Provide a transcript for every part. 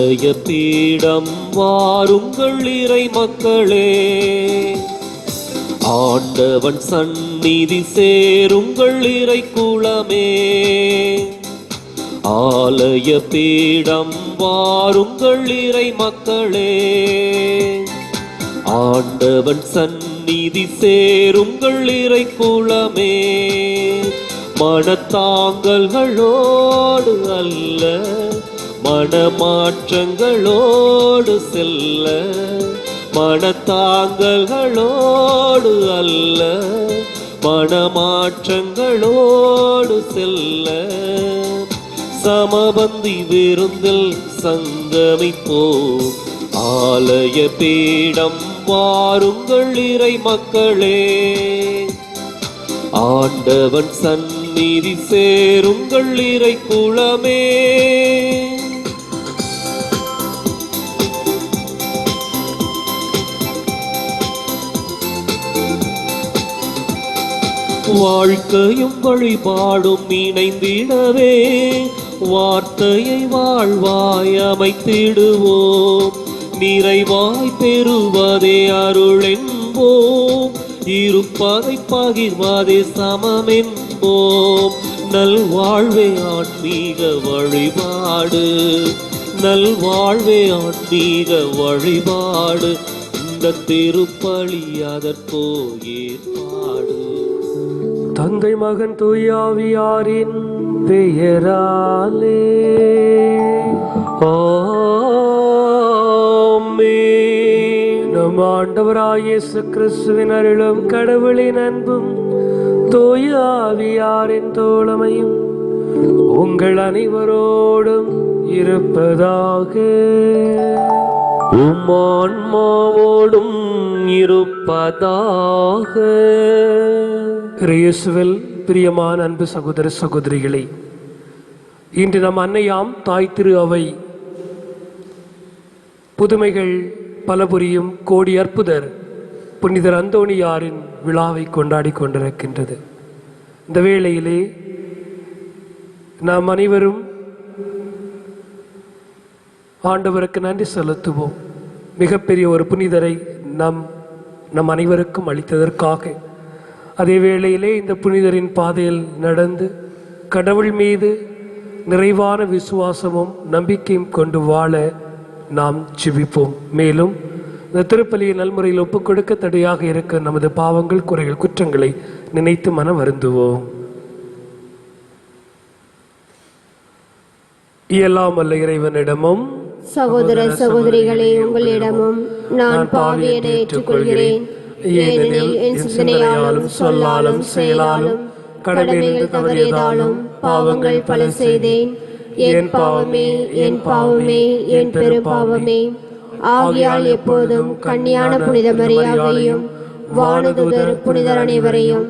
ஆலய பீடம் வாருங்கள் இறை மக்களே, ஆண்டவன் சந்நிதி சேருங்கள் இறை குலமே. ஆலய பீடம் வாருங்கள் இறை மக்களே, ஆண்டவன் சந்நிதி சேருங்கள் இறை குலமே. மனத்தாங்கல்களோடு அல்ல, மனமாற்றங்களோடு செல்ல. மனத்தாங்கல்களோடு அல்ல, மனமாற்றங்களோடு செல்ல. சமபந்தி விருந்தில் சங்கமிப்போம், ஆலய பீடம் வாருங்கள் இறை மக்களே. ஆண்டவன் சந்நிதி சேருங்கள் இறை குலமே. வாழ்க்கையும் வழிபாடும் இணைந்திடவே, வார்த்தையை வாழ்வாய் அமைத்திடுவோம். நிறைவாய் பெறுவதே அருள் என்போம், இருப்பதை பகிர்வதே சமம் என்போம். நல்வாழ்வே ஆன்மீக வழிபாடு, நல்வாழ்வே ஆன்மீக வழிபாடு. இந்த திருப்பலி அதற்கோ ஏற்பாடு. தந்தை மகன் தூயாவியாரின் பெயராலே ஆமென். நம் ஆண்டவராகிய இயேசு கிறிஸ்துவின் அருளும் கடவுளின் அன்பும் தூயாவியாரின் தோழமையும் உங்கள் அனைவரோடும் இருப்பதாக. உம்மான்மாவோடும் இருப்பதாக. இயேசுவில் பிரியமான அன்பு சகோதர சகோதரிகளே, இன்று நம் அன்னையாம் தாய் திரு அவை புதுமைகள் பல புரியும் கோடி அற்புதர் புனிதர் அந்தோணியாரின் விழாவை கொண்டாடி கொண்டிருக்கின்றது. இந்த வேளையிலே நாம் அனைவரும் ஆண்டவருக்கு நன்றி செலுத்துவோம். மிகப்பெரிய ஒரு புனிதரை நம் அனைவருக்கும் அளித்ததற்காக. அதே வேளையிலே இந்த புனிதரின் பாதையில் நடந்து கடவுள் மீது நிறைவான விசுவாசமும் நம்பிக்கையும் கொண்டு வாழ நாம் ஜெபிப்போம். மேலும் இந்த திருப்பலியை நல்முறையில் ஒப்புக் கொடுக்க தடையாக இருக்க நமது பாவங்கள், குறைகள், குற்றங்களை நினைத்து மனம் வருந்துவோம். இயலாம் வல்ல இறைவனிடமும் சகோதர சகோதரிகளே உங்களிடமும் நான் பாவியனை ஏற்றுக்கொள்கிறேன். ஏனெனில் என் சிந்தனையாலும் சொல்லாலும் செயலாலும் கடமையில் தவறியதாலும் பாவங்கள் பல செய்தேன். என் பாவமே, என் பாவமே, என் பெரும் பாவமே. ஆகையால் எப்போதும் கன்னியான புனித மரியாதையும் வானதூதர் புனிதர் அனைவரையும்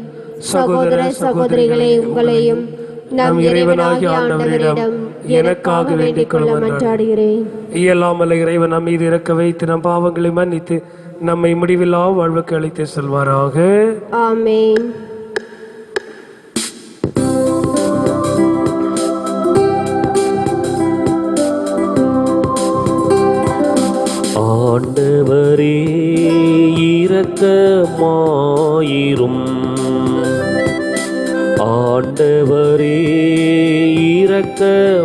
சகோதர சகோதரிகளே உங்களையும் நம் இறைவனாகிய ஆண்டவரிடம் எனக்காக வேண்டிக் கொள்ள மன்றாடுகிறேன். இயலாமல் இறைவன் நம் மீது இறக்க வைத்து நம் பாவங்களை மன்னித்து நம்மை முடிவில்லா வாழ்வுக்கு அழைத்து செல்வாராக. ஆமென். ஆண்டவரே இரக்கமாயிரும், ஆண்டவரே இரக்கமாயிரும்.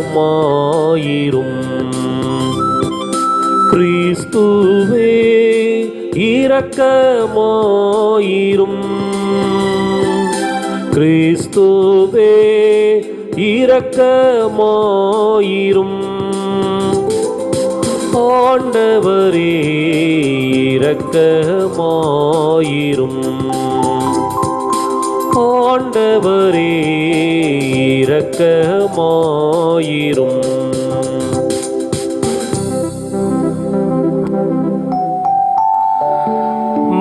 கிறிஸ்துவே இரக்கமாயிரும், கிறிஸ்துவே இரக்கமாயிரும். ஆண்டவரே இரக்கமாயிரும், ஆண்டவரே இரக்கமாயிரும்.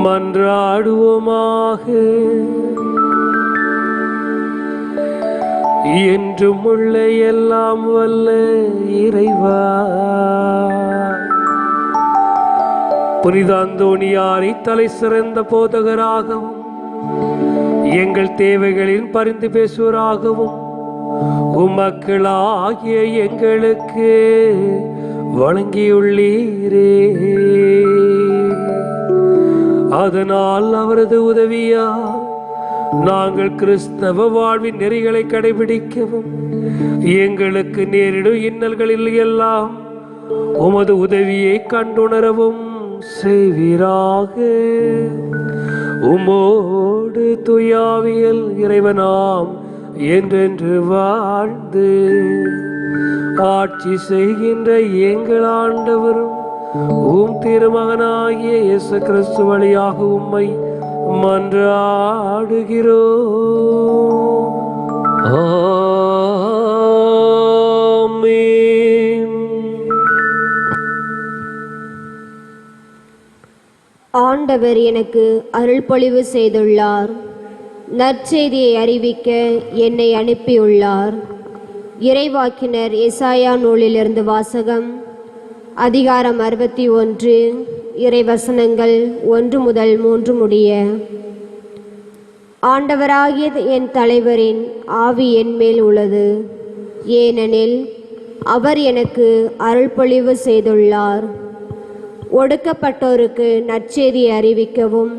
மன்றாடுவோமாக. என்றும் உள்ள எல்லாம் வல்ல இறைவா, புனித அந்தோணியாரை தலை சிறந்த போதகராகவும் எங்கள் தேவைகளின் பரிந்து பேசுவராகவும் உமக்களாகிய எங்களுக்கு வழங்கியுள்ளீரே. அதனால் அவரது உதவியால் நாங்கள் கிறிஸ்தவ வாழ்வின் நெறிகளை கடைபிடிக்கவும் எங்களுக்கு நேரிடும் இன்னல்களில் எல்லாம் உமது உதவியை கண்டுணரவும் செய்வீராக. உமோடு துயாவியல் இறைவனாம் என்றென்று வாழ்ந்து ஆட்சி செய்கின்ற எங்கள் ஆண்டவரும் உம் திருமகனாகிய இயேசு கிறிஸ்து வழியாக உம்மை மன்றாடுகிறோம். ஆமென். ஆண்டவர் எனக்கு அருள்பொழிவு செய்துள்ளார். நற்செய்தியை அறிவிக்க என்னை அனுப்பியுள்ளார். இறைவாக்கினர் எசாயா நூலிலிருந்து வாசகம். அதிகாரம் 61, இறைவசனங்கள் 1 முதல் 3 முடிய. ஆண்டவராகிய என் தலைவரின் ஆவி என் மேல் உள்ளது, ஏனெனில் அவர் எனக்கு அருள்பொழிவு செய்துள்ளார். ஒடுக்கப்பட்டோருக்கு நற்செய்தியை அறிவிக்கவும்,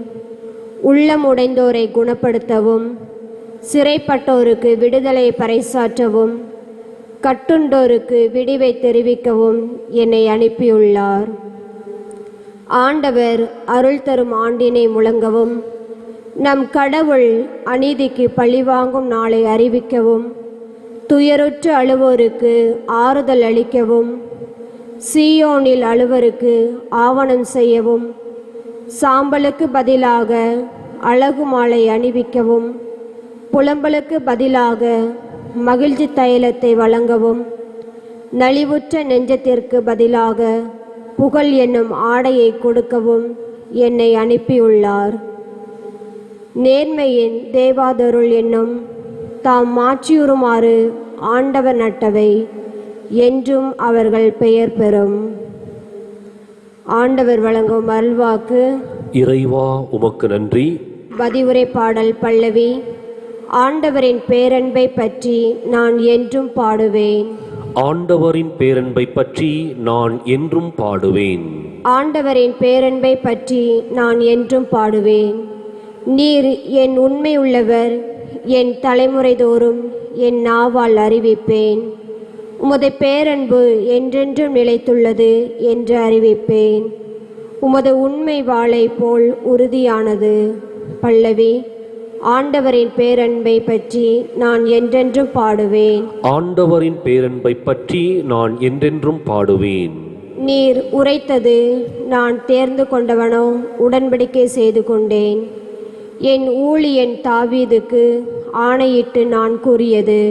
உள்ளம் உடைந்தோரை குணப்படுத்தவும், சிறைப்பட்டோருக்கு விடுதலை பறைசாற்றவும், கட்டுண்டோருக்கு விடிவை தெரிவிக்கவும் என்னை அனுப்பியுள்ளார். ஆண்டவர் அருள் தரும் ஆண்டினை முழங்கவும், நம் கடவுள் அநீதிக்கு பழிவாங்கும் நாளை அறிவிக்கவும், துயருற்று அழுவோருக்கு ஆறுதல் அளிக்கவும், சீயோனில் அழுவருக்கு ஆவணம் செய்யவும், சாம்பலுக்கு பதிலாக அழகு மாலை அணிவிக்கவும், புலம்பலுக்கு பதிலாக மகிழ்ச்சி தைலத்தை வழங்கவும், நலிவுற்ற நெஞ்சத்திற்கு பதிலாக புகழ் என்னும் ஆடையை கொடுக்கவும் என்னை அனுப்பியுள்ளார். நேர்மையின் தேவாதருள் என்னும் தாம் மாற்றியுறுமாறு ஆண்டவர் நட்டவை என்றும் அவர்கள் பெயர் பெறும். ஆண்டவர் வழங்கும் அருள்வாக்கு. இறைவா உமக்கு நன்றி. பதிவுரை பாடல் பல்லவி. ஆண்டவரின் பேரன்பை பற்றி நான் என்றும் பாடுவேன். ஆண்டவரின் பேரன்பை பற்றி நான் என்றும் பாடுவேன். ஆண்டவரின் பேரன்பை பற்றி நான் என்றும் பாடுவேன். நீர் என் உண்மையுள்ளவர், என் தலைமுறை தோறும் என் நாவால் அறிவிப்பேன். உமது பேரன்பு என்றென்றும் நிலைத்துள்ளது என்று அறிவிப்பேன். உமது உண்மை வாளை போல் உறுதியானது. பல்லவி. ஆண்டவரின் பேரன்பை பற்றி நான் என்றென்றும் பாடுவேன். ஆண்டவரின் பேரன்பை பற்றி நான் என்றென்றும் பாடுவேன். நீர் உரைத்தது நான் தேர்ந்து கொண்டவனோ உடன்படிக்கை செய்து கொண்டேன். என் ஊழியன் தாவீதுக்கு ஆணையிட்டு நான் கூறியது,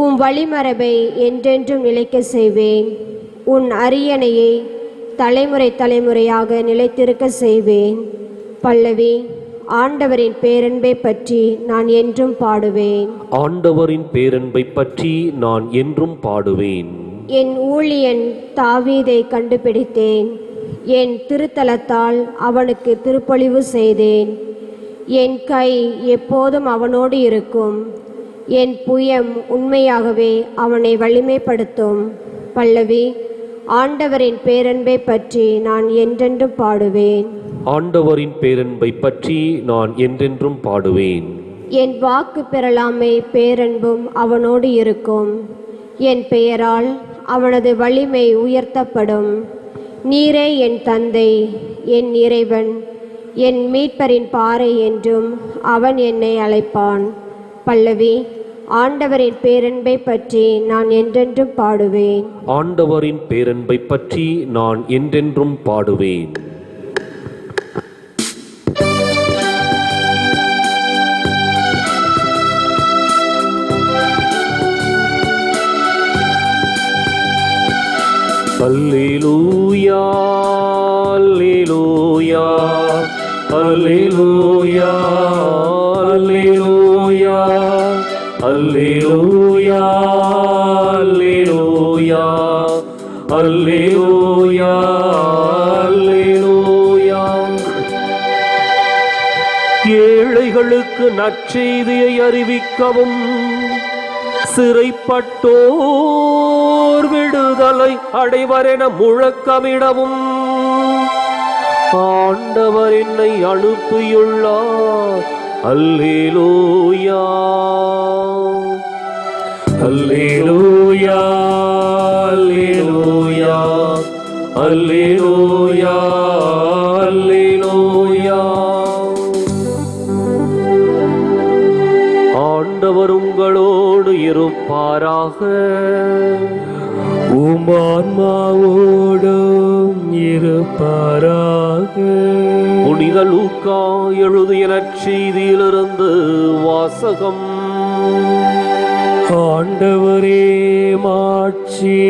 உன் வழிமரபை என்றென்றும் நிலைக்க செய்வேன். உன் அரியணையை தலைமுறை தலைமுறையாக நிலைத்திருக்க செய்வேன். பல்லவி. ஆண்டவரின் பேரன்பை பற்றி நான் என்றும் பாடுவேன். ஆண்டவரின் பேரன்பை பற்றி நான் என்றும் பாடுவேன். என் ஊழியன் தாவீதை கண்டுபிடித்தேன். என் திருத்தலத்தால் அவனுக்கு திருப்பொழிவு செய்தேன். என் கை எப்போதும் அவனோடு இருக்கும். என் புயம் உண்மையாகவே அவனை வலிமைப்படுத்தும். பல்லவி. ஆண்டவரின் பேரன்பை பற்றி நான் என்றென்றும் பாடுவேன். ஆண்டவரின் பேரன்பை பற்றி நான் என்றென்றும் பாடுவேன். என் வாக்கு பெறலாமை பேரன்பும் அவனோடு இருக்கும். என் பெயரால் அவனது வலிமை உயர்த்தப்படும். நீரே என் தந்தை, என் இறைவன், என் மீட்பரின் பாறை என்றும் அவன் என்னை அழைப்பான். பல்லவி. ஆண்டவரின் பேரன்பை பற்றி நான் என்றென்றும் பாடுவேன். ஆண்டவரின் பேரன்பை பற்றி நான் என்றென்றும் பாடுவேன். அல்லேலூயா அல்லேலூயா அல்லேலூயா அல்லேலூயா அல்லேலூயா அல்லேலூயா அல்லேலூயா அல்லேலூயா. ஏழைகளுக்கு நற்செய்தியை அறிவிக்கவும், சிறைப்பட்டோர் விடுதலை விடுதலை அடைவரென முழக்கமிடவும் ஆண்டவர் என்னை அனுப்பியுள்ளார். அல்லேலூயா அல்லேலூயா அல்லேலூயா அல்லேலூயா அல்லேலூயா. ஆண்டவர் உங்களோடு இருப்பாராக. உம்மான்மாவோடும் இருப்பாராக. புனித லூக்கா எழுதிய நற்செய்தியிலிருந்து வாசகம். ஆண்டவரே மாட்சி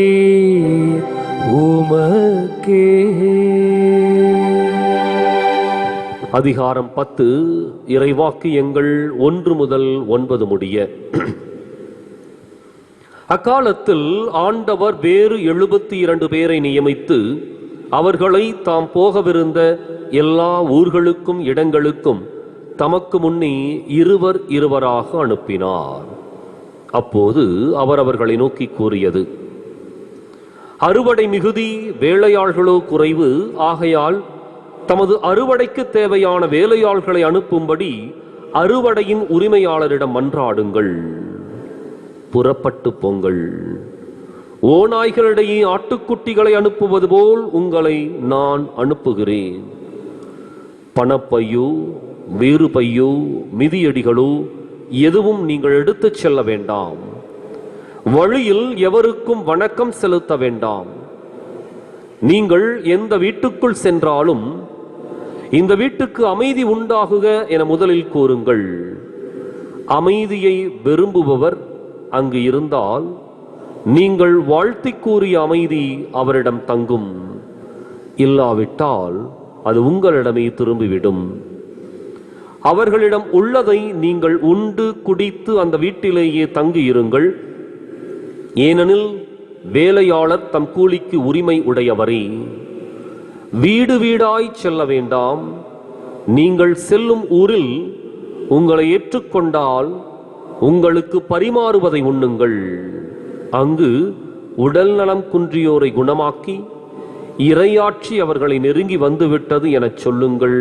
உமக்கே. அதிகாரம் 10 இறைவாக்கியங்கள் 1 முதல் 9 முடிய. அக்காலத்தில் ஆண்டவர் வேறு 72 பேரை நியமித்து அவர்களை தாம் போகவிருந்த எல்லா ஊர்களுக்கும் இடங்களுக்கும் தமக்கு முன்னே இருவராக அனுப்பினார். அப்போது அவர் அவர்களை நோக்கி கூறியது: அறுவடை மிகுதி, வேலையாள்களோ குறைவு. ஆகையால் தமது அறுவடைக்கு தேவையான வேலையாள்களை அனுப்பும்படி அறுவடையின் உரிமையாளரிடம் மன்றாடுங்கள். புறப்பட்டு போங்கள். ஓநாய்களிடையே ஆட்டுக்குட்டிகளை அனுப்புவது போல் உங்களை நான் அனுப்புகிறேன். பணப்பையோ வேறு பையோ மிதியடிகளோ எதுவும் நீங்கள் எடுத்துச் செல்ல வேண்டாம். வழியில் எவருக்கும் வணக்கம் செலுத்த வேண்டாம். நீங்கள் எந்த வீட்டுக்குள் சென்றாலும் இந்த வீட்டுக்கு அமைதி உண்டாகுக என முதலில் கூறுங்கள். அமைதியை விரும்புபவர் அங்கு இருந்தால் நீங்கள் வாழ்த்தி கூறிய அமைதி அவரிடம் தங்கும். இல்லாவிட்டால் அது உங்களிடமே திரும்பிவிடும். அவர்களிடம் உள்ளதை நீங்கள் உண்டு குடித்து அந்த வீட்டிலேயே தங்கியிருங்கள். ஏனெனில் வேலையாளர் தம் கூலிக்கு உரிமை உடையவரே. வீடு வீடாய் செல்ல வேண்டாம். நீங்கள் செல்லும் ஊரில் உங்களை ஏற்றுக்கொண்டால் உங்களுக்கு பரிமாறுவதை உண்ணுங்கள். அங்கு உடல் நலம் குன்றியோரை குணமாக்கி இறையாட்சி அவர்களை நெருங்கி வந்துவிட்டது எனச் சொல்லுங்கள்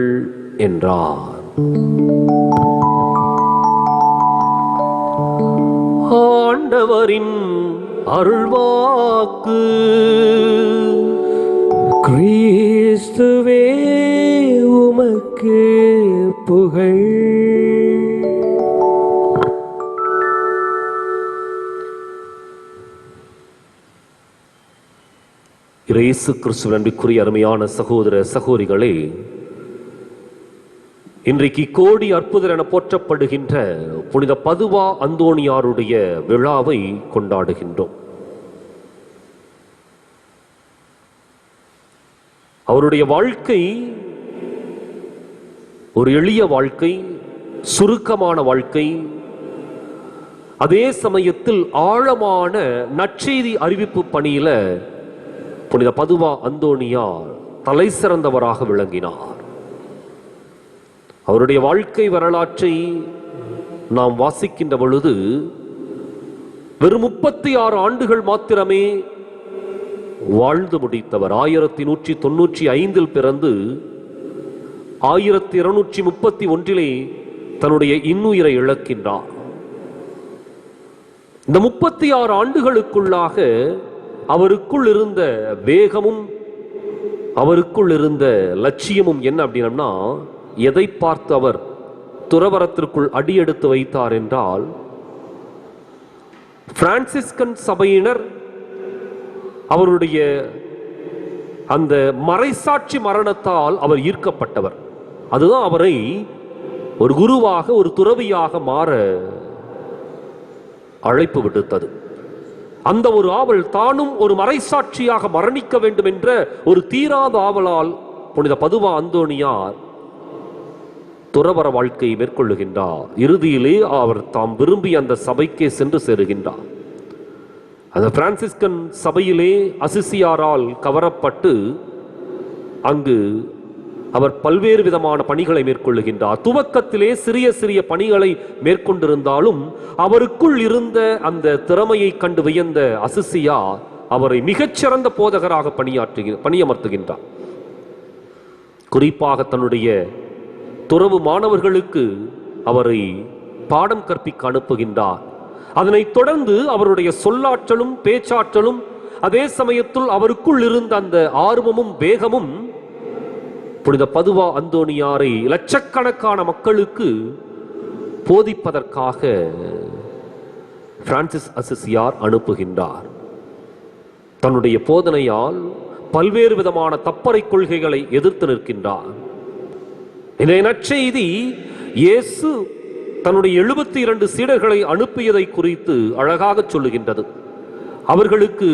என்றார். ஆண்டவரின் அருள்வாக்கு. கிறிஸ்துவே உமக்கு புகழ். இயேசு கிறிஸ்துவின் அன்பிற்குரிய அருமையான சகோதர சகோதரிகளே, இன்றைக்கு கோடி அற்புதர் என போற்றப்படுகின்ற புனித பதுவா அந்தோணியாருடைய விழாவை கொண்டாடுகின்றோம். அவருடைய வாழ்க்கை ஒரு எளிய வாழ்க்கை, சுருக்கமான வாழ்க்கை. அதே சமயத்தில் ஆழமான நற்செய்தி அறிவிப்பு பணியில புனித பதுவா அந்தோணியார் தலை சிறந்தவராக விளங்கினார். அவருடைய வாழ்க்கை வரலாற்றை நாம் வாசிக்கின்ற பொழுது வெறும் 36 ஆண்டுகள் மாத்திரமே வாழ்ந்து முடித்தவர். 1195 பிறந்து 1231 தன்னுடைய இன்னுயிரை இழக்கின்றார். இந்த 36 ஆண்டுகளுக்குள்ளாக அவருக்குள் இருந்த வேகமும் அவருக்குள் இருந்த லட்சியமும் என்ன அப்படின்னா, எதை பார்த்து அவர் துறவரத்திற்குள் அடியெடுத்து வைத்தார் என்றால், பிரான்சிஸ்கன் சபையினர் அவருடைய அந்த மறைசாட்சி மரணத்தால் அவர் ஈர்க்கப்பட்டவர். அதுதான் அவரை ஒரு குருவாக, ஒரு துறவியாக மாற அழைப்பு விடுத்தது. அந்த ஒரு ஆவல், தானும் ஒரு மறைசாட்சியாக மரணிக்க வேண்டும் என்ற ஒரு தீராத ஆவலால் புனித பதுவா அந்தோணியார் துறவற வாழ்க்கையை மேற்கொள்ளுகின்றார். இறுதியிலே அவர் தாம் விரும்பி அந்த சபைக்கே சென்று சேருகின்றார். அந்த பிரான்சிஸ்கன் சபையிலே அசிசியாரால் கவரப்பட்டு அங்கு அவர் பல்வேறு விதமான பணிகளை மேற்கொள்ளுகின்றார். துவக்கத்திலே சிறிய சிறிய பணிகளை மேற்கொண்டிருந்தாலும் அவருக்குள் இருந்த அந்த திறமையை கண்டு வியந்த அசிசியா அவரை மிகச்சிறந்த போதகராக பணியமர்த்துகின்றார். குறிப்பாக தன்னுடைய துறவு மாணவர்களுக்கு அவரை பாடம் கற்பிக்க அனுப்புகின்றார். அதனைத் தொடர்ந்து அவருடைய சொல்லாற்றலும் பேச்சாற்றலும், அதே சமயத்தில் அவருக்குள் இருந்த அந்த ஆர்வமும் வேகமும் புனித பதுவா அந்தோணியாரை லட்சக்கணக்கான மக்களுக்கு போதிப்பதற்காக பிரான்சிஸ் அசிசியார் அனுப்புகின்றார். தன்னுடைய போதனையால் பல்வேறு விதமான தப்பறை கொள்கைகளை எதிர்த்து நிற்கின்றார். இந்த நற்செய்தி இயேசு தன்னுடைய 72 சீடர்களை அனுப்பியதை குறித்து அழகாக சொல்லுகின்றது. அவர்களுக்கு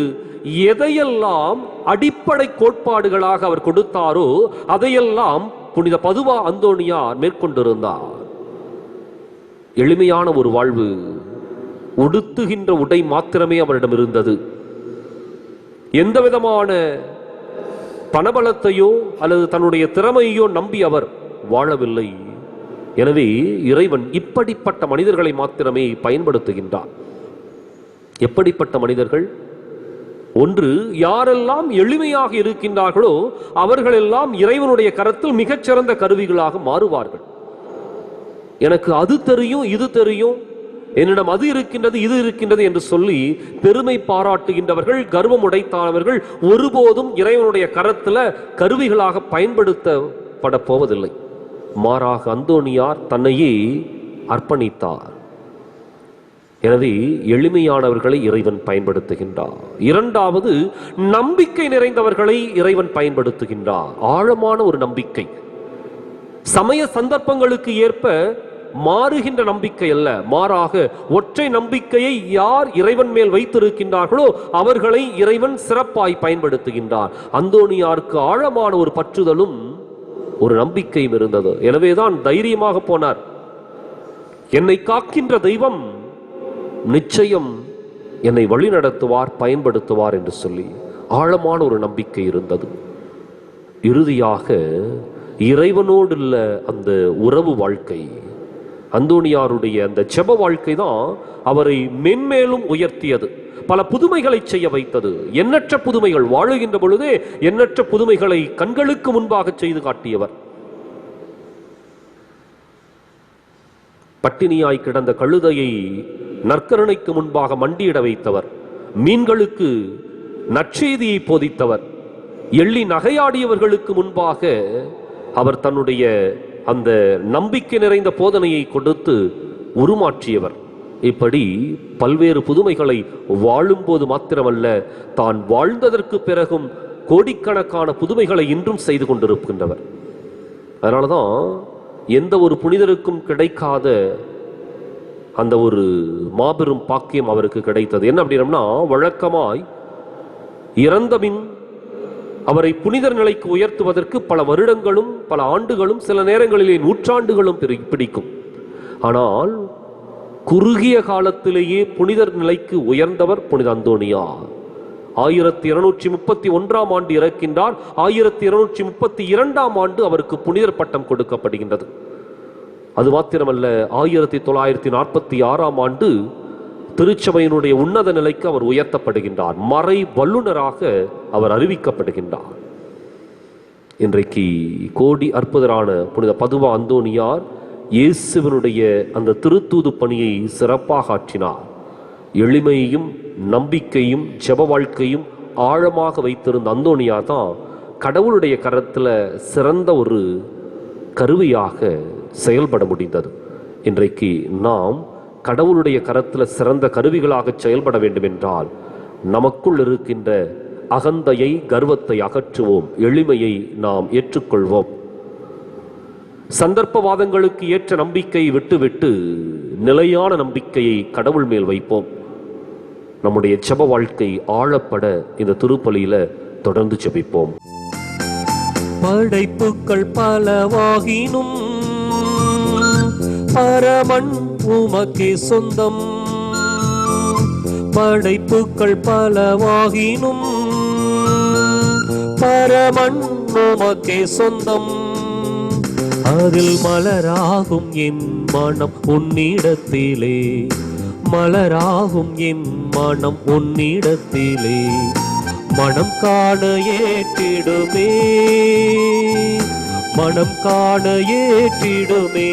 எதையெல்லாம் அடிப்படை கோட்பாடுகளாக அவர் கொடுத்தாரோ அதையெல்லாம் புனித பதுவா அந்தோணியார் மேற்கொண்டிருந்தார். எளிமையான ஒரு வாழ்வு, உடுத்துகின்ற உடை மாத்திரமே அவரிடம் இருந்தது. எந்த விதமான பணபலத்தையோ அல்லது தன்னுடைய திறமையோ நம்பி அவர் வாழவில்லை. எனவே இறைவன் இப்படிப்பட்ட மனிதர்களை மாத்திரமே பயன்படுத்துகின்றார். எப்படிப்பட்ட மனிதர்கள்? ஒன்று, யாரெல்லாம் எளிமையாக இருக்கின்றார்களோ அவர்களெல்லாம் இறைவனுடைய கரத்தில் மிகச்சிறந்த கருவிகளாக மாறுவார்கள். எனக்கு அது தெரியும், இது தெரியும், என்னிடம் அது இருக்கின்றது, இது இருக்கின்றது என்று சொல்லி பெருமை பாராட்டுகின்றவர்கள், கர்வம் உடைத்தானவர்கள் ஒருபோதும் இறைவனுடைய கரத்தில் கருவிகளாக பயன்படுத்தப்பட போவதில்லை. மாறாக அந்தோணியார் தன்னையே அர்ப்பணித்தார். எனவே எளிமையானவர்களை இறைவன் பயன்படுத்துகின்றார். இரண்டாவது, நம்பிக்கை நிறைந்தவர்களை இறைவன் பயன்படுத்துகின்றார். ஆழமான ஒரு நம்பிக்கை, சமய சந்தர்ப்பங்களுக்கு ஏற்ப மாறுகின்ற நம்பிக்கை அல்ல, மாறாக ஒற்றை நம்பிக்கையை யார் இறைவன் மேல் வைத்திருக்கின்றார்களோ அவர்களை இறைவன் சிறப்பாய் பயன்படுத்துகின்றார். அந்தோணியாருக்கு ஆழமான ஒரு பற்றுதலும் ஒரு நம்பிக்கையும் இருந்தது. எனவேதான் தைரியமாக போனார். என்னை காக்கின்ற தெய்வம் நிச்சயம் என்னை வழிநடத்துவார், பயன்படுத்துவார் என்று சொல்லி ஆழமான ஒரு நம்பிக்கை இருந்தது. இறுதியாக இறைவனோடு உள்ள அந்த உறவு வாழ்க்கை, அந்தோணியாருடைய அந்த ஜெப வாழ்க்கை தான் அவரை மென்மேலும் உயர்த்தியது. பல புதுமைகளை செய்ய வைத்தது. எண்ணற்ற புதுமைகள், வாழுகின்ற பொழுதே எண்ணற்ற புதுமைகளை கண்களுக்கு முன்பாக செய்து காட்டியவர். பட்டினியாய் கிடந்த கழுதையை நற்கருணைக்கு முன்பாக மண்டியிட வைத்தவர். மீன்களுக்கு நற்செய்தியை போதித்தவர். எள்ளி நகையாடியவர்களுக்கு முன்பாக அவர் தன்னுடைய அந்த நம்பிக்கை நிறைந்த போதனையை கொடுத்து உருமாற்றியவர். இப்படி பல்வேறு புதுமைகளை வாழும்போது மாத்திரமல்ல, தான் வாழ்ந்ததற்கு பிறகும் கோடிக்கணக்கான புதுமைகளை இன்றும் செய்து கொண்டிருக்கின்றவர். அதனாலதான் எந்த ஒரு புனிதருக்கும் கிடைக்காத அந்த ஒரு மாபெரும் பாக்கியம் அவருக்கு கிடைத்தது. என்ன அப்படின்னா, வழக்கமாய் இறந்தபின் அவரை புனிதர் நிலைக்கு உயர்த்துவதற்கு பல வருடங்களும் பல ஆண்டுகளும் சில நேரங்களிலே நூற்றாண்டுகளும் பிடிக்கும். ஆனால் குறுகிய காலத்திலேயே புனிதர் நிலைக்கு உயர்ந்தவர் புனித அந்தோணியார். 1231ஆம் ஆண்டு இறக்கின்றார். 1232ஆம் ஆண்டு அவருக்கு புனிதர் பட்டம் கொடுக்கப்படுகின்றது. அது மாத்திரமல்ல, 1946ஆம் ஆண்டு திருச்சபையினுடைய உன்னத நிலைக்கு அவர் உயர்த்தப்படுகின்றார். மறை வல்லுநராக அவர் அறிவிக்கப்படுகின்றார். இன்றைக்கு கோடி அற்புதரான புனித பதுவா அந்தோணியார் இயேசுவினுடைய அந்த திருத்தூது பணியை சிறப்பாக ஆற்றினார். எளிமையையும் நம்பிக்கையும் ஜெப வாழ்க்கையும் ஆழமாக வைத்திருந்த அந்தோணியார் தான் கடவுளுடைய கரத்தில் சிறந்த ஒரு கருவியாக செயல்பட முடிந்தது. இன்றைக்கு நாம் கடவுளுடைய கரத்தில் சிறந்த கருவிகளாக செயல்பட வேண்டும் என்றால் நமக்குள் இருக்கின்ற அகந்தையை, கர்வத்தை அகற்றுவோம். எளிமையை நாம் ஏற்றுக்கொள்வோம். சந்தர்ப்பவாதங்களுக்கு ஏற்ற நம்பிக்கையை விட்டுவிட்டு நிலையான நம்பிக்கையை கடவுள் மேல் வைப்போம். நம்முடைய ஜெப வாழ்க்கை ஆழப்பட இந்த திருப்பலியில தொடர்ந்து ஜெபிப்போம். படைப்புக்கள் பலவாகினும் பரமன் உமக்கே சொந்தம். படைப்புக்கள் பலவாகினும் பரமன் உமக்கே சொந்தம். அதில் மலராகும் என் மனம் உன்னிடத்திலே, மலராகும் என் மனம் உன்னிடத்திலே. மனம் காண ஏற்றிடுமே, மனம் காண ஏற்றிடுமே.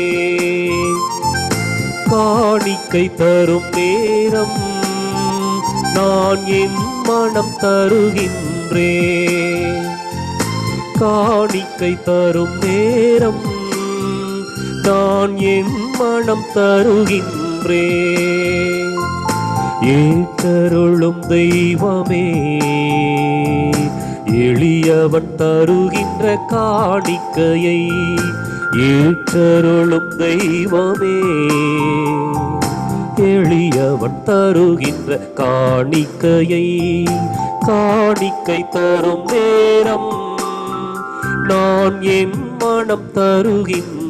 காணிக்கை தரும் நேரம் நான் என் மனம் தருகின்றேன். காணிக்கை தரும் நேரம் நான் என் மனம் தருகின்றேன். ஏற்றருளும் தெய்வமே, எளியவன் தருகின்ற காணிக்கையை ஏற்றருளும் தெய்வமே, எளியவன் தருகின்ற காணிக்கையை. காணிக்கை தரும் நேரம் நான் என் மனம் தருகின்றேன்.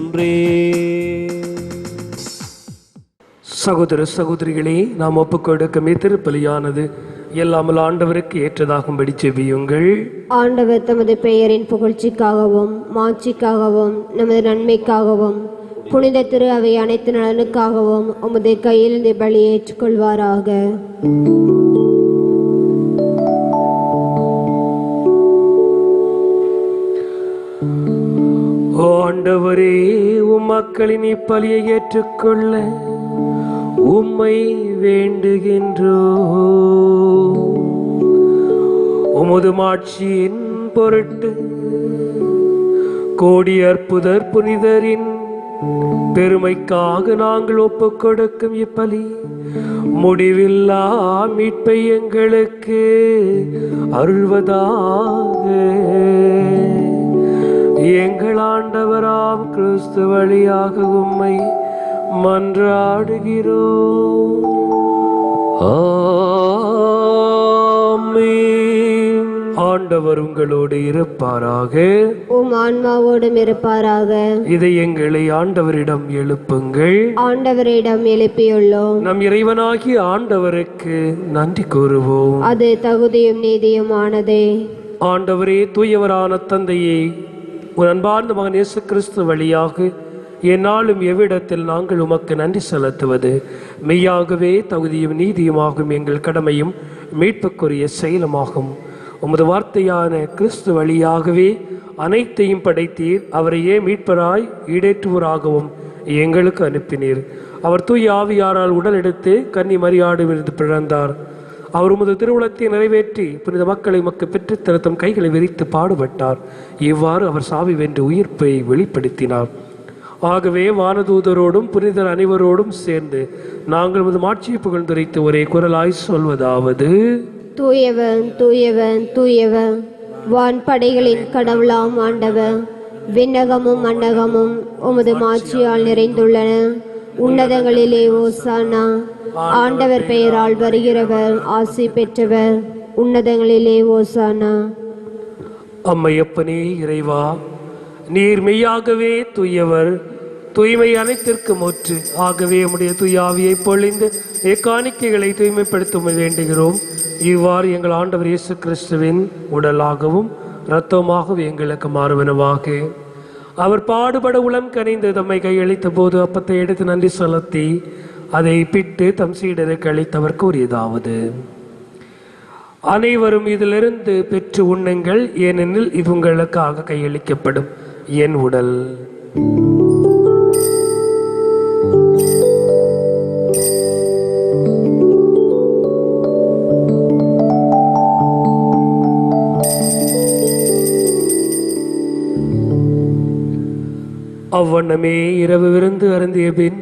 சகோதர சகோதரிகளே, நாம் ஒப்புக்கொடுக்கும் திருப்பலியானது எல்லாமல் ஆண்டவருக்கு ஏற்றதாகும்படி ஜெபியுங்கள். ஆண்டவர் தமது பெயரின் புகழ்ச்சிக்காகவும் மாட்சிக்காகவும் நமது நன்மைக்காகவும் புனித திரு அவை அனைத்து நலனுக்காகவும் உமது கையில் இந்த பலியை ஏற்றுக்கொள்வாராக. ஆண்டவரே, மக்களின் இப்பலியை ஏற்றுக்கொள்ள உம்மை வேண்டுகின்றோ. உமது மாட்சியின் பொருட்டு கோடி அற்புதர் புனிதரின் பெருமைக்காக நாங்கள் ஒப்புக்கொடுக்கும் இப்பலி முடிவில்லா மீட்பை எங்களுக்கு அருள்வதாக. எங்கள் ஆண்டவராம் கிறிஸ்து வழியாக உம்மை மன்றாடுகிறோம். ஆமென். ஆண்டவர் உங்களோடு இருப்பாராக, உம் ஆன்மாவோடும் இருப்பாராக. இதை எங்களை ஆண்டவரிடம் எழுப்புங்கள். ஆண்டவரிடம் எழுப்பியுள்ளோம். நம் இறைவனாகிய ஆண்டவருக்கு நன்றி கூறுவோம். அது தகுதியும் நீதியுமானதே. ஆண்டவரே, தூயவரான தந்தையே, உன் அன்பார்ந்த மகன் இயேசு கிறிஸ்து வழியாக எந்நாளும் எவ்விடத்தில் நாங்கள் உமக்கு நன்றி செலுத்துவது மெய்யாகவே தகுதியும் நீதியுமாகும், எங்கள் கடமையும் மீட்புக்குரிய செயலுமாகும். உமது வார்த்தையான கிறிஸ்து வழியாகவே அனைத்தையும் படைத்தீர். அவரையே மீட்பராய் ஈடேற்றுவராகவும் எங்களுக்கு அனுப்பினீர். அவர் தூய ஆவியாரால் உடல் எடுத்து கன்னி மரியாடுவிலிருந்து பிறந்தார். அவர் உமது திருவுளத்தை நிறைவேற்றி புனித மக்களை உமக்கு பெற்றுத்தர தம் கைகளை விரித்து பாடுபட்டார். இவ்வாறு அவர் சாவி வென்று உயிர்ப்பை வெளிப்படுத்தினார். ஆகவே வானதூதரோடும் புனிதர் அனைவரோடும் சேர்ந்து நாங்கள் உமது மாட்சியை புகழ்ந்துரைத்து ஒரே குரலாய் சொல்வதாவது: தூயவன் தூயவன் தூயவன், வான்படைகளின் கடவுளாம் ஆண்டவர். விண்ணகமும் மண்ணகமும் உமது மாட்சியால் நிறைந்துள்ளன. உன்னதங்களிலே ஓசானா. ஆண்டவர் பெயரால் வருகிறவர் ஆசி பெற்றவர். உன்னதங்களிலே ஓசானா. அம்மையப்பனே இறைவா, நீர் மெய்யாகவே தூயவர், தூய்மை அனைத்திற்கும் ஒற்று. ஆகவே உம்முடைய தூய ஆவியை பொழிந்து காணிக்கைகளை தூய்மைப்படுத்த வேண்டுகிறோம். இவ்வாறு எங்கள் ஆண்டவர் இயேசு கிறிஸ்துவின் உடலாகவும் இரத்தமாகவும் எங்களுக்கு மாறுவனவாக. அவர் பாடுபட உளம் கனிந்து தம்மை கையளித்த போது அப்பத்தை எடுத்து நன்றி செலுத்தி அதை பிட்டு தம் சீடருக்கு அளித்தவர் கூறியதாவது: அனைவரும் இதிலிருந்து பெற்று உண்ணுங்கள், ஏனெனில் இது உங்களுக்காக கையளிக்கப்படும் என் உடல். அவ்வண்ணமே இரவு விருந்து அருந்திய பின்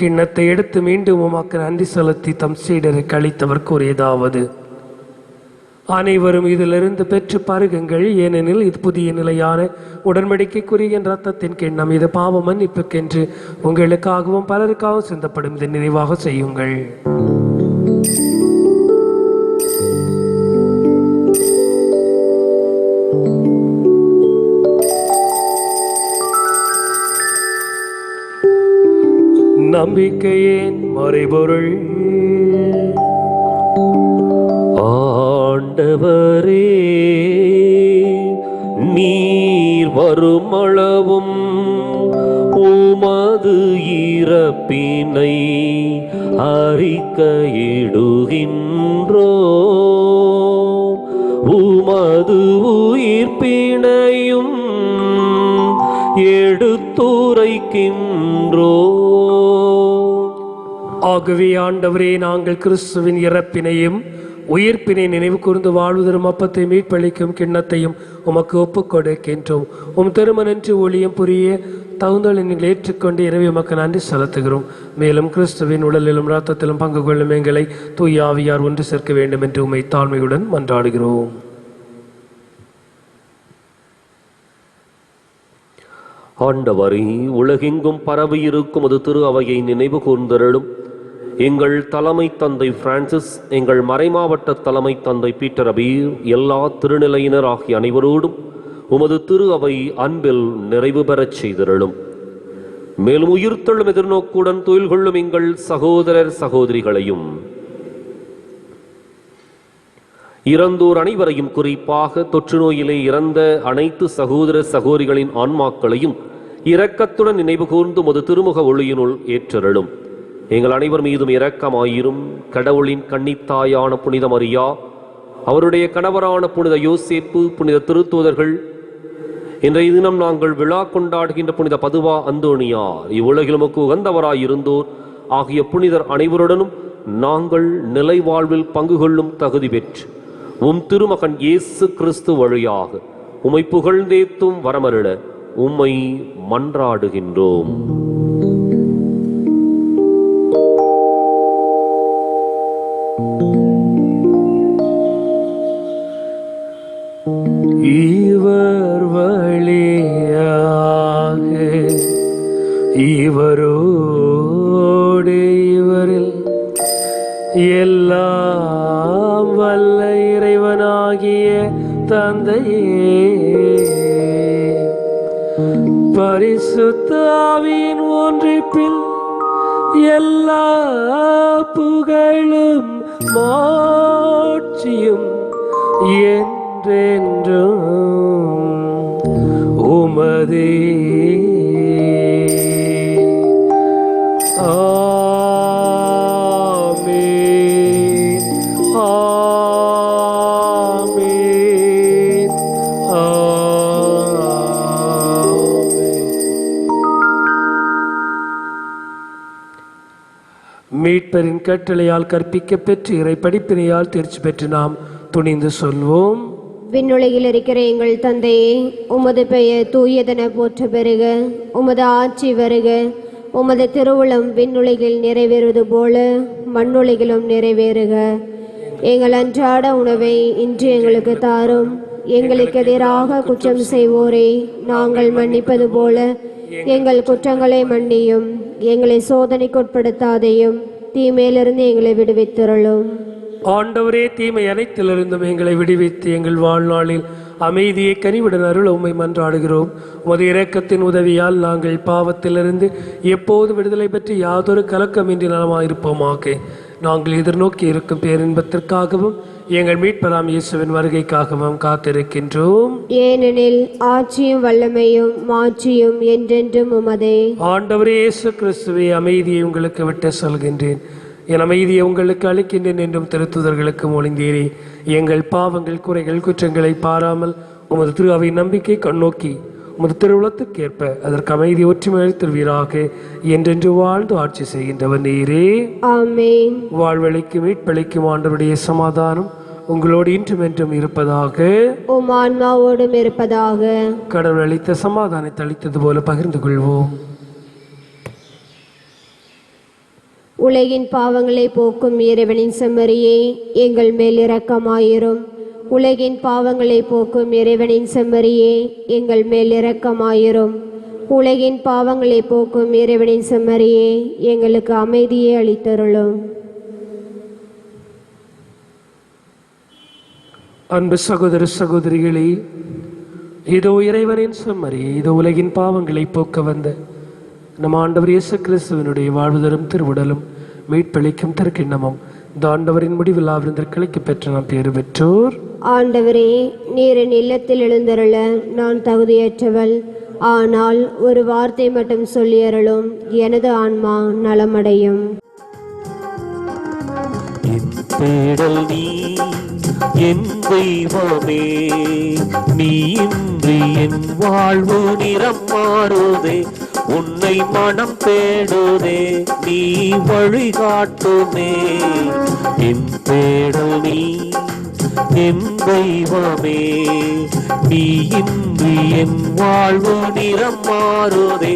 கிண்ணத்தை எடுத்து மீண்டும் உமக்கு நன்றி செலுத்தி தம் சீடருக்கு அளித்தவர் கூறியதாவது: அனைவரும் இதிலிருந்து பெற்று பருகுங்கள், ஏனெனில் இது புதிய நிலையான உடன்படிக்கைக்குரிய என் ரத்தத்தின் கிண்ணம். இது பாவ மன்னிப்புக்கென்று உங்களுக்காகவும் பலருக்காகவும் சிந்தப்படும். இதை நினைவாக செய்யுங்கள். நம்பிக்கையின் மறைபொருள். ஆண்டவரே, நீர் வருமளவும் உமது இறப்பினை அறிக்கையிடுகின்றோம். மீட்பினையும் எடுத்துரைக்கின்றோ. ஆகவே ஆண்டவரே, நாங்கள் கிறிஸ்துவின் இறப்பினையும் உயிர்ப்பினை நினைவு கூர்ந்து வாழ்வதரும் அப்பத்தை மீட்பளிக்கும் கிண்ணத்தையும் உமக்கு ஒப்புக் கொடுக்கின்றோம். திருமணன்று ஒளியம் புரிய தகுந்தலை நீங்கள் ஏற்றுக்கொண்டு இரவி உமக்கு நன்றி செலுத்துகிறோம். மேலும் கிறிஸ்துவின் உடலிலும் இரத்தத்திலும் பங்கு கொள்ளும் எங்களை தூய ஆவியார் ஒன்று சேர்க்க வேண்டும் என்று உம்மை தாழ்மையுடன் மன்றாடுகிறோம். ஆண்டவரே, உலகெங்கும் பரவி இருக்கும் அது திரு அவையை நினைவு கூர்ந்தருளும். எங்கள் தலைமை தந்தை பிரான்சிஸ், எங்கள் மறைமாவட்ட தலைமை தந்தை பீட்டர் அபீர், எல்லா திருநிலையினர் ஆகிய அனைவரோடும் உமது திரு அவை அன்பில் நிறைவு பெறச் செய்திருளும். மேலும் உயிர்த்தெழும் எதிர்நோக்குடன் தொழில் கொள்ளும் எங்கள் சகோதரர் சகோதரிகளையும் இறந்தோர் அனைவரையும், குறிப்பாக தொற்று நோயிலே இறந்த அனைத்து சகோதர சகோதரிகளின் ஆன்மாக்களையும் இரக்கத்துடன் நினைவு கூர்ந்து உமது திருமுக ஒளியினுள் ஏற்றருளும். எங்கள் அனைவர் மீதும் இரக்கமாயிரும். கடவுளின் கன்னித்தாயான புனித மரியா, அவருடைய கணவரான புனித யோசேப்பு, புனித திருத்தூதர்கள், இன்றைய தினம் நாங்கள் விழா கொண்டாடுகின்ற புனித பதுவா அந்தோணியார், இவ்வுலகில் உமக்கு உகந்தவராயிருந்தோர் ஆகிய புனிதர் அனைவருடனும் நாங்கள் நிலை வாழ்வில் பங்கு கொள்ளும் தகுதி பெற்று திருமகன் இயேசு கிறிஸ்து வழியாக உம்மை புகழ்ந்தேத்தும் வரமருள உம்மை மன்றாடுகின்றோம். இவர் வழியாக இவரோடு இவரில் எல்லாம் வல்ல இறைவனாகிய தந்தையே, பரிசுத்த ஆவியின் ஒன்றிப்பில் எல்லா புகழும் மாட்சியும் என்றென்றும் உமதே. ஆமென், ஆமென், ஆமென். மீட்பரின் கட்டளையால் கற்பிக்க பெற்று இறை படிப்பினையால் தேர்ச்சி பெற்று நாம் துணிந்து சொல்வோம். விண்ணுலகில் இருக்கிற எங்கள் தந்தையே, உமது பெயர் தூயதென போற்ற பெறுக. உமது ஆட்சி வருக. உமது திருவுளம் விண்ணுலகில் நிறைவேறுவது போல மண்ணுலகிலும் நிறைவேறுக. எங்கள் அன்றாட உணவை இன்று எங்களுக்கு தாரும். எங்களுக்கு எதிராக குற்றம் செய்வோரை நாங்கள் மன்னிப்பது போல எங்கள் குற்றங்களை மன்னியும். எங்களை சோதனைக்குட்படுத்தாதையும், தீமையிலிருந்து எங்களை விடுவித்தருளும். ஆண்டவரே, தீமை அனைத்திலிருந்தும் எங்களை விடுவித்து எங்கள் வாழ்நாளில் அமைதியை கனிவுடன் அருள் உம்மை மன்றாடுகிறோம். உமது இரக்கத்தின் உதவியால் நாங்கள் பாவத்திலிருந்து எப்போது விடுதலை பெற்று யாதொரு கலக்கமின்றி நலமாயிருப்போமாக. நாங்கள் எதிர்நோக்கி இருக்கும் பேரின்பத்திற்காகவும் எங்கள் மீட்பராம் இயேசுவின் வருகைக்காகவும் காத்திருக்கின்றோம். ஏனெனில் ஆட்சியும் வல்லமையும் மாட்சியும் என்றென்றும் உமதே. ஆண்டவரே இயேசு கிறிஸ்துவே, அமைதியை உங்களுக்கு விட்டு சொல்கின்றேன், என் அமைதியை உங்களுக்கு அளிக்கின்றேன் என்றும் திருத்துதர்களுக்கு மொழிந்தீரே. எங்கள் பாவங்கள், குறைகள், குற்றங்களை பாராமல் உமது திரு அவை நம்பிக்கை கண்ணோக்கி உமது திருவுளத்துக்கேற்ப அதற்கு அமைதி ஒற்றுமை அளித்தருவீராக. என்றென்று வாழ்ந்து ஆட்சி செய்கின்றவர் நீரே. ஆமென். வாழ்வழிக்கும் மீட்பளிக்கும் ஆண்டவருடைய சமாதானம் உங்களோடு இன்றும் என்றும் இருப்பதாக. உம் ஆன்மாவோடும் இருப்பதாக. கடவுள் அளித்த சமாதானத்தை அளித்தது போல பகிர்ந்து கொள்வோம். உலகின் பாவங்களை போக்கும் இறைவனின் செம்மறியே, எங்கள் மேல் இரக்கமாயிரும். உலகின் பாவங்களை போக்கும் இறைவனின் செம்மறியே, எங்கள் மேல் இரக்கமாயிரும். உலகின் பாவங்களை போக்கும் இறைவனின் செம்மறியே, எங்களுக்கு அமைதியை அளித்தருளும். அன்பு சகோதர சகோதரிகளே, இதோ இறைவனின் செம்மறியே, இதோ உலகின் பாவங்களை போக்க வந்த நம் ஆண்டவர் இயேசு கிறிஸ்துவினுடைய வாழ்வுதரும் திருவுடலும் மீட்பளிக்கும் திருக்கிண்ணமும் இந்த ஆண்டவரின் முடிவில்லா விருந்திற்கு பெற்ற நாம் பேறு பெற்றோர். ஆண்டவரே, நீரின் இல்லத்தில் எழுந்தருள நான் தகுதியற்றவள். ஆனால் ஒரு வார்த்தை மட்டும் சொல்லியருளும், எனது ஆன்மா நலமடையும். தேடல் நீ என் தெய்வமே நீ இன்றி என் வாழ்வு நிறம் மாறுதே. உன்னை மனம் தேடுதே நீ வழிகாட்டுமே. என் தேடல் நீ என் தெய்வமே நீ இன்றி என் வாழ்வு நிறம் மாறுதே.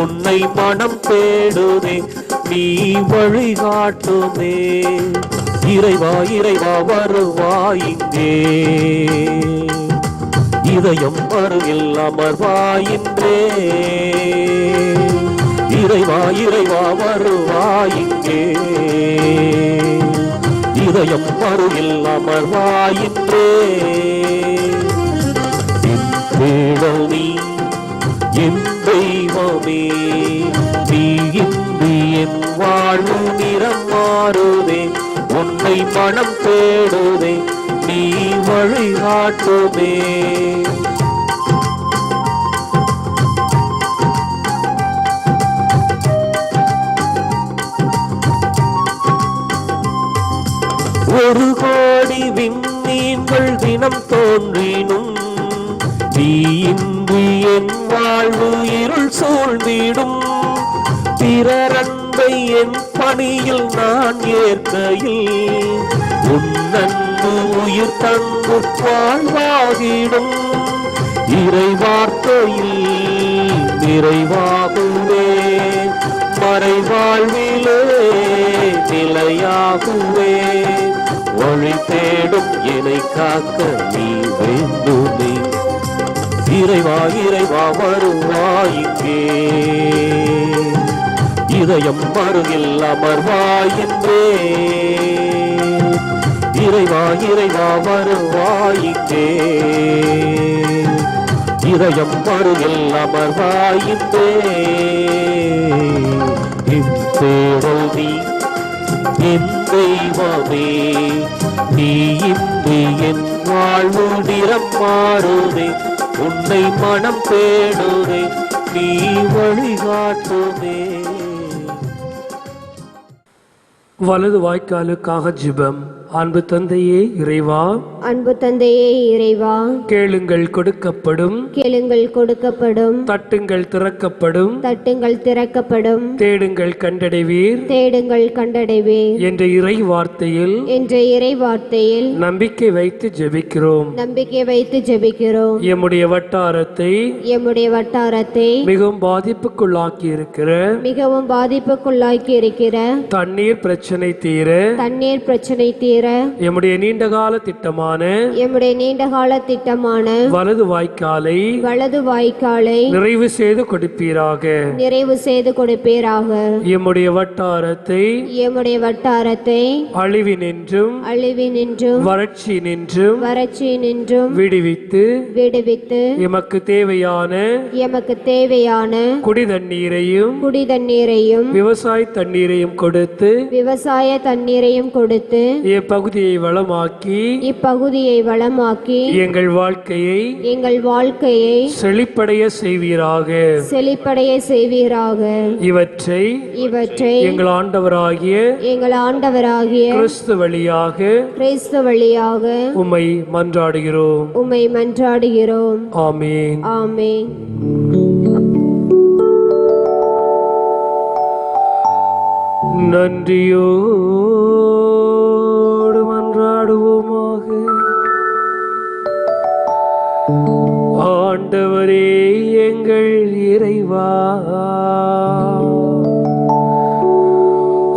உன்னை மனம் தேடுதே நீ வழிகாட்டுமே. இறைவா இறைவா வருவாய் இங்கே, இதயம் அருகில் அமர்வாயின்றே. இறைவா இறைவா வருவாய் இங்கே, இதயம் அருகில் அமர்வாயின்றே. என் தேடல் நீ என் தெய்வமே நீ இன்றி என் வாழ்வு நிறம் மாறுதே. உன்னை மனம் தேடுதே நீ வழிகாட்டுமே. ஒரு கோடி விண்மீன்கள் தினம் தோன்றினும் நீ இன்றி என் வாழ்வு இருள் சூழ்ந்திடும். பிறரன்பை என் பணியில் நான் ஏற்கையில் உன் அன்பு உயிர் தந்து வாழ்வாகிடும். இறை வார்த்தையில் நிறைவாகுவே, மறைவாழ்விலே நிலையாகுவே. வழி தேடும் என்னை காக்க நீ வேண்டுமே. இறைவா இறைவா வருவாய் இங்கே, இதயம் அருகில் அமர்வாயின்றே. இறைவா இறைவா வருவாய் இங்கே, இதயம் அருகில் அமர்வாயின்றே. என் தேடல் நீ என் தெய்வமே நீ இன்றி என் வாழ்வு நிறம் மாறுதே. உன்னை மனம் தேடுதே நீ வழிகாட்டுமே. வலது வாய்க்காலுக்காக ஜெபம். அன்பு தந்தையே இறைவா, அன்பு தந்தையே இறைவா, கேளுங்கள் கொடுக்கப்படும், கேளுங்கள் கொடுக்கப்படும், தட்டுங்கள் திறக்கப்படும், தட்டுங்கள் திறக்கப்படும், தேடுங்கள் கண்டடைவீர் தேடுங்கள் கண்டடைவீர் என்ற இறை வார்த்தையில் என்ற இறை வார்த்தையில் நம்பிக்கை வைத்து ஜெபிக்கிறோம். நம்பிக்கை வைத்து ஜெபிக்கிறோம். எம்முடைய வட்டாரத்தை மிகவும் பாதிப்புக்குள்ளாக்கி இருக்கிற தண்ணீர் பிரச்சனை தீர எம்முடைய நீண்டகால திட்டமான வலது வாய்க்காலை நிறைவு செய்து கொடுப்பீராக. எம்முடைய வட்டாரத்தை அழிவினின்றும் வறட்சியினின்றும் விடுவித்து எமக்கு தேவையான குடி தண்ணீரையும் விவசாய தண்ணீரையும் கொடுத்து இப்பகுதியை வளமாக்கி எங்கள் வாழ்க்கையை செழிப்படைய செய்வீராக. இவற்றை எங்கள் ஆண்டவராகிய கிறிஸ்து வழியாக உம்மை மன்றாடுகிறோம். ஆமென். ஆமென். நன்றியோடு மன்றாடுவோமாக. ஆண்டவரே எங்கள் இறைவா,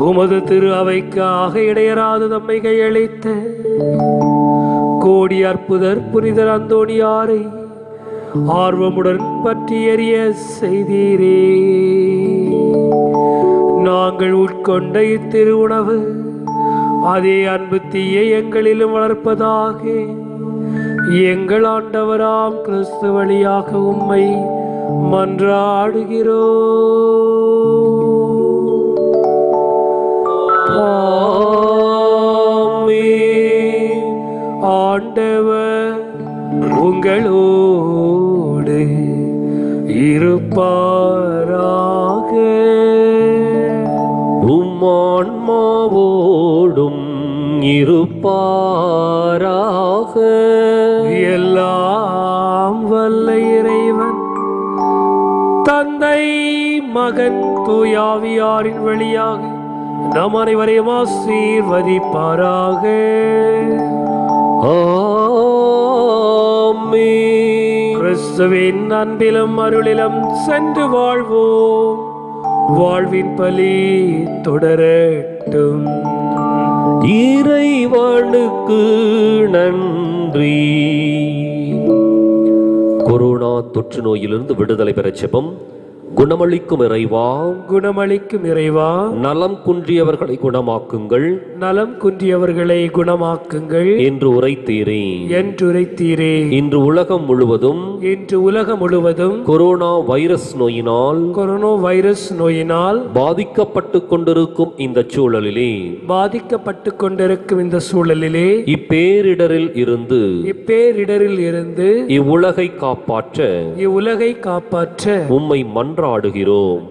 உமது திரு அவைக்காக இடையராது தம்மை கையளித்த கோடி அற்புதர் புனிதர் அந்தோணியாரை ஆர்வமுடன் பற்றி எறிய செய்தீரே. நாங்கள் உட்கொண்ட இத்திரு உணவு அதே அன்பு தீயை எங்களிலும் வளர்ப்பதாக எங்கள் ஆண்டவராம் கிறிஸ்து வழியாக உம்மை மன்றாடுகிறோம். ஆண்டவர் உங்களோடு இருப்பாராக. உம்மான்மாவோடும் இருப்பாராக. எல்லாம் வல்ல இறைவன் தந்தை மகன் தூயாவியாரின் வழியாக நம் அனைவரையும் ஆசீர்வதிப்பாராக. ஆமென். கிறிஸ்துவின் அன்பிலும் அருளிலும் சென்று வாழ்வோம். வாழ்வின் பலி தொடரட்டும். இறைவனுக்கு நன்றி. கொரோனா தொற்று நோயிலிருந்து விடுதலை பெற ஜெபம். குணமளிக்கும் இறைவா, குணமளிக்கும் இறைவா, நலம் குன்றியவர்களை குணமாக்குங்கள் நலம் குன்றியவர்களை குணமாக்குங்கள் என்று உரைத்தீரே. என்றுரைத்தீரே. இன்று உலகம் முழுவதும் இன்று உலகம் முழுவதும் கொரோனா வைரஸ் நோயினால் கொரோனா வைரஸ் நோயினால் பாதிக்கப்பட்டு கொண்டிருக்கும் இந்த சூழலிலே பாதிக்கப்பட்டு கொண்டிருக்கும் இந்த சூழலிலே இப்பேரிடரில் இருந்து இவ்வுலகை காப்பாற்ற இவ்வுலகை காப்பாற்ற உம்மை மன்றாடுகிறோம்.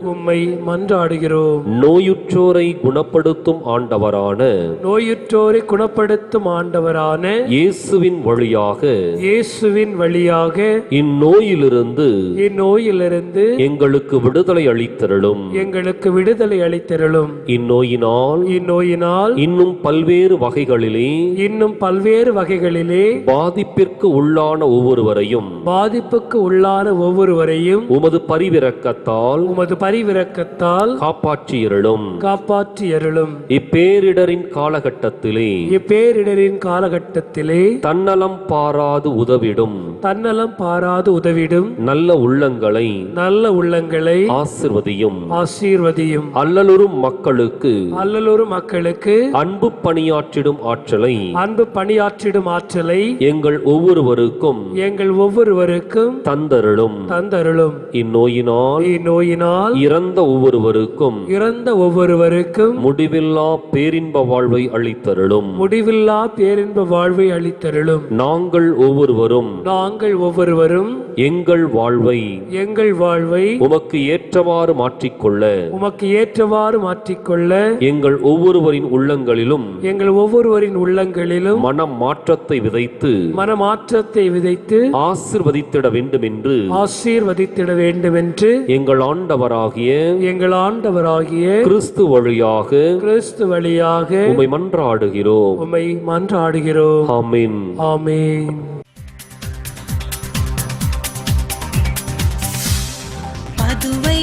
உம்மை மன்றாடுகிறோம். நோயுற்றோரை குணப்படுத்தும் ஆண்டவரான நோயுற்றோரை குணப்படுத்தும் ஆண்டவரான இயேசுவின் வழியாக இந்நோயிலிருந்து இந்நோயிலிருந்து எங்களுக்கு விடுதலை அளித்தருளும். எங்களுக்கு விடுதலை அளித்தருளும். இந்நோயினால் இன்னும் பல்வேறு வகைகளிலே பாதிப்பிற்கு உள்ளான ஒவ்வொருவரையும் உமது பரிவிரக்கத்தால் காப்பாற்றியருளும். இப்பேரிடரின் காலகட்டத்திலே தன்னலம் பாராது உதவிடும் நல்ல உள்ளங்களை ஆசீர்வதியும். அல்லலுறும் மக்களுக்கு அன்பு பணியாற்றிடும் ஆற்றலை எங்கள் ஒவ்வொருவருக்கும் தந்தருளும். இந்நோயினால் இறந்த ஒவ்வொருவருக்கும் முடிவில்லா பேரின்ப வாழ்வை அளித்தருளும். நாங்கள் ஒவ்வொருவரும் எங்கள் வாழ்வை உமக்கு ஏற்றவாறு மாற்றிக்கொள்ள எங்கள் ஒவ்வொருவரின் உள்ளங்களிலும் மனமாற்றத்தை விதைத்து ஆசீர்வதித்திட வேண்டும் என்று எங்கள் ஆண்டவராகிய கிறிஸ்து வழியாக உம்மை மன்றாடுகிறோம். ஆமென். ஆமென். பதுவை